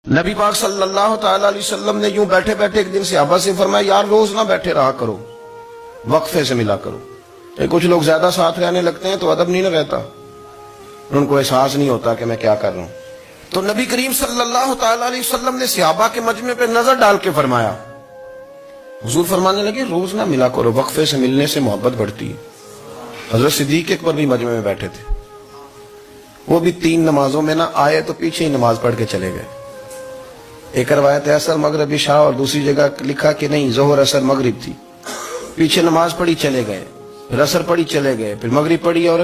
نبی پاک صلی اللہ تعالی علیہ وسلم نے یوں بیٹھے بیٹھے ایک دن صحابہ سے فرمایا یار روز نہ بیٹھے رہا کرو، وقفے سے ملا کرو۔ کچھ لوگ زیادہ ساتھ رہنے لگتے ہیں تو ادب نہیں نہ رہتا، ان کو احساس نہیں ہوتا کہ میں کیا کر رہا ہوں۔ تو نبی کریم صلی اللہ تعالی علیہ وسلم نے صحابہ کے مجمع پہ نظر ڈال کے فرمایا، حضور فرمانے لگے روز نہ ملا کرو، وقفے سے ملنے سے محبت بڑھتی ہے۔ حضرت صدیق اکبر بھی مجمع میں بیٹھے تھے، وہ بھی 3 نمازوں میں نہ آئے تو پیچھے ہی نماز پڑھ کے چلے گئے۔ ایک روایت ہے عصر مغرب عشاء، اور دوسری جگہ لکھا کہ نہیں ظہر عصر مغرب تھی، پیچھے نماز پڑھی چلے گئے، پھر عصر پڑھی چلے گئے، پھر مغرب پڑھی، اور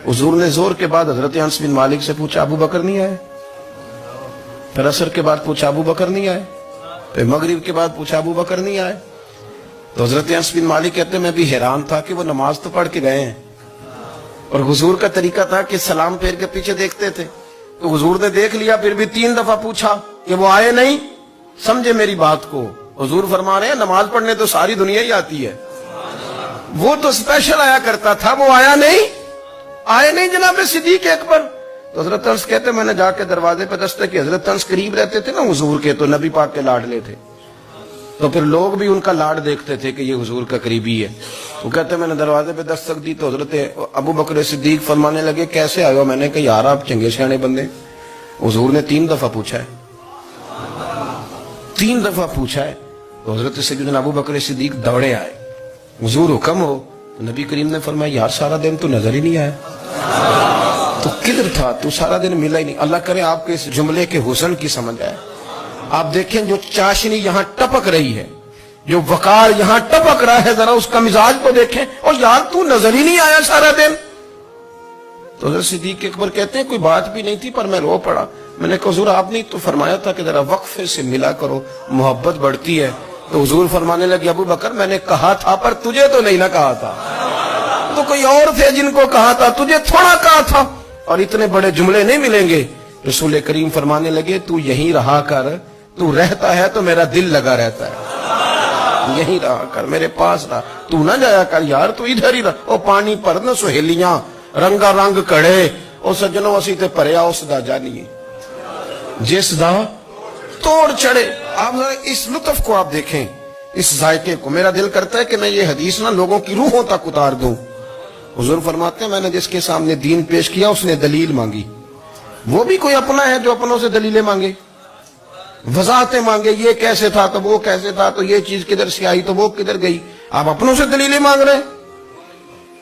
حضور نے زور کے بعد حضرت انس بن مالک سے پوچھا ابو بکر نہیں آئے؟ پھر عصر کے بعد پوچھا ابو بکر نہیں آئے؟ پھر مغرب کے بعد پوچھا ابو بکر نہیں آئے؟ تو حضرت انس بن مالک کہتے میں بھی حیران تھا کہ وہ نماز تو پڑھ کے گئے ہیں، اور حضور کا طریقہ تھا کہ سلام پھیر کے پیچھے دیکھتے تھے، تو حضور نے دیکھ لیا، پھر بھی 3 دفعہ پوچھا کہ وہ آئے نہیں؟ سمجھے میری بات کو؟ حضور فرما رہے ہیں نماز پڑھنے تو ساری دنیا ہی آتی ہے، وہ تو اسپیشل آیا کرتا تھا، وہ آیا نہیں؟ آئے نہیں جناب صدیق اکبر؟ تو حضرت انس کہتے میں نے جا کے دروازے پہ دستک کی، حضرت انس قریب رہتے تھے نا حضور کے، تو نبی پاک کے لاڈلے تھے، تو پھر لوگ بھی ان کا لاڈ دیکھتے تھے کہ یہ حضور کا قریبی ہے۔ وہ کہتے میں نے دروازے پہ دستک دی تو حضرت ابو بکر صدیق فرمانے لگے کیسے آئے ہو؟ میں نے کہا یار آپ چنگے سیانے بندے، حضور نے 3 دفعہ پوچھا ہے، 3 دفعہ پوچھا ہے۔ تو حضرت سیدنا ابو بکر صدیق دوڑے آئے، حضور حکم ہو؟ تو نبی کریم نے فرمایا یار سارا دن تو نظر ہی نہیں آیا، تو کدھر تھا تو؟ سارا دن ملا ہی نہیں۔ اللہ کرے آپ کے اس جملے کے حسن کی سمجھ آئے۔ آپ دیکھیں جو چاشنی یہاں ٹپک رہی ہے، جو وقار یہاں ٹپک رہا ہے، ذرا اس کا مزاج کو دیکھیں، اور یار تو نظر ہی نہیں آیا سارا دن۔ تو حضرت صدیق اکبر کہتے ہیں کوئی بات بھی نہیں تھی پر میں رو پڑا۔ میں نے کہا حضور آپ نے تو فرمایا تھا کہ ذرا وقفے سے ملا کرو، محبت بڑھتی ہے۔ تو حضور فرمانے لگے ابو بکر میں نے کہا تھا پر تجھے تو نہیں نہ کہا تھا، تو کوئی اور تھے جن کو کہا تھا، تجھے تھوڑا کہا تھا، اور اتنے بڑے جملے نہیں ملیں گے۔ رسول کریم فرمانے لگے تو یہیں رہا کر، تو رہتا ہے تو میرا دل لگا رہتا ہے، یہیں رہا کر، میرے پاس رہا، تو نہ جایا کر یار، تو ادھر ہی رہا۔ او پانی پر نہ سہیلیاں رنگا رنگ کڑے، او سجنوں اسی تے پریا اس دا جانیے جس دا توڑ چڑھے۔ آپ اس لطف کو آپ دیکھیں، اس ذائقے کو۔ میرا دل کرتا ہے کہ میں یہ حدیث نہ لوگوں کی روحوں تک اتار دوں۔ حضور فرماتے ہیں میں نے جس کے سامنے دین پیش کیا اس نے دلیل مانگی، وہ بھی کوئی اپنا ہے جو اپنوں سے دلیلیں مانگے، وضاحتیں مانگے، یہ کیسے تھا تو وہ کیسے تھا، تو یہ چیز کدھر سے آئی تو وہ کدھر گئی۔ آپ اپنوں سے دلیلیں مانگ رہے ہیں،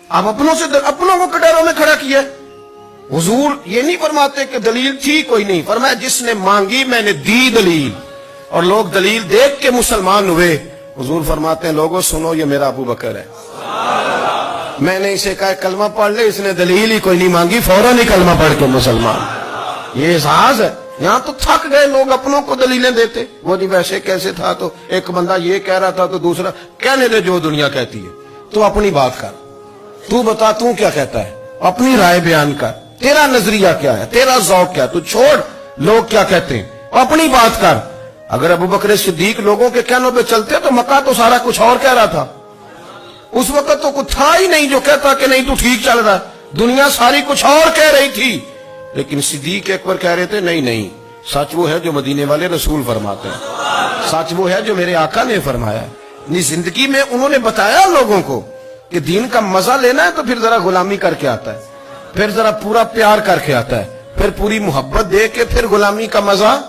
آپ اپنوں کو کٹوروں میں کھڑا کیا۔ حضور یہ نہیں فرماتے کہ دلیل تھی کوئی نہیں، فرمایا جس نے مانگی میں نے دی دلیل، اور لوگ دلیل دیکھ کے مسلمان ہوئے۔ حضور فرماتے ہیں لوگوں سنو یہ میرا ابو بکر ہے، میں نے اسے کہا کلمہ پڑھ لے، اس نے دلیل ہی کوئی نہیں مانگی، فوراً ہی کلمہ پڑھ کے مسلمان۔ یہ احساس ہے۔ یہاں تو تھک گئے لوگ اپنوں کو دلیلیں دیتے، وہ جی ویسے کیسے تھا، تو ایک بندہ یہ کہہ رہا تھا تو دوسرا کہنے دے جو دنیا کہتی ہے، تو اپنی بات کر، تو بتا تو کیا کہتا ہے، اپنی رائے بیان کر، تیرا نظریہ کیا ہے، تیرا ذوق کیا، تو چھوڑ لوگ کیا کہتے ہیں، اپنی بات کر۔ اگر ابو بکر صدیق لوگوں کے کہنوں پہ چلتے تو مکہ تو سارا کچھ اور کہہ رہا تھا، اس وقت تو کچھ تھا ہی نہیں جو کہتا کہ نہیں تو ٹھیک چل رہا ہے، دنیا ساری کچھ اور کہہ رہی تھی، لیکن صدیق ایک بار کہہ رہے تھے نہیں نہیں، سچ وہ ہے جو مدینے والے رسول فرماتے ہیں، سچ وہ ہے جو میرے آقا نے فرمایا ہے۔ اپنی زندگی میں انہوں نے بتایا لوگوں کو کہ دین کا مزہ لینا ہے تو پھر ذرا غلامی کر کے آتا ہے، پھر ذرا پورا پیار کر کے آتا ہے، پھر پوری محبت دے کے پھر غلامی کا مزہ